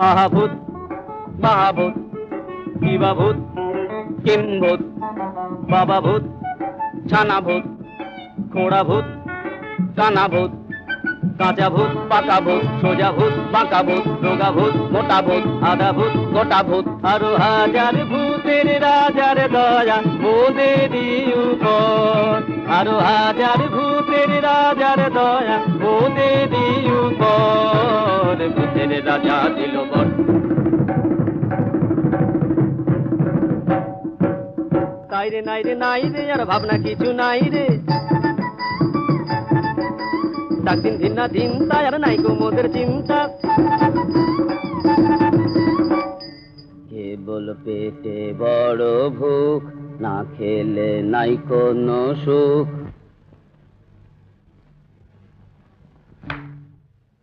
আহাভূত মহাভূত শিবাভূত কিম্ভূত বাবাভূত ছানাভূত খোড়াভূত কানাভূত কাঁচাভূত পাকাভূত সোজাভূত বাঁকাভূত রোগাভূত মোটাভূত আধাভূত গোটাভূত আরো হাজার ভূতের রাজার দয়া মোদেরই উপর আরো হাজার ভূতের রাজার দয়া মোদেরই উপর ভূতের রাজা দিল বর তাই রে নাই রে নাই রে আর ভাবনা কিছু নাই রে ডাক দিন দিন না দিন তাই আর নাই গো মোদের চিন্তা কেবল পেটে বড় ভুখ না খেলে নাই কোনো সুখ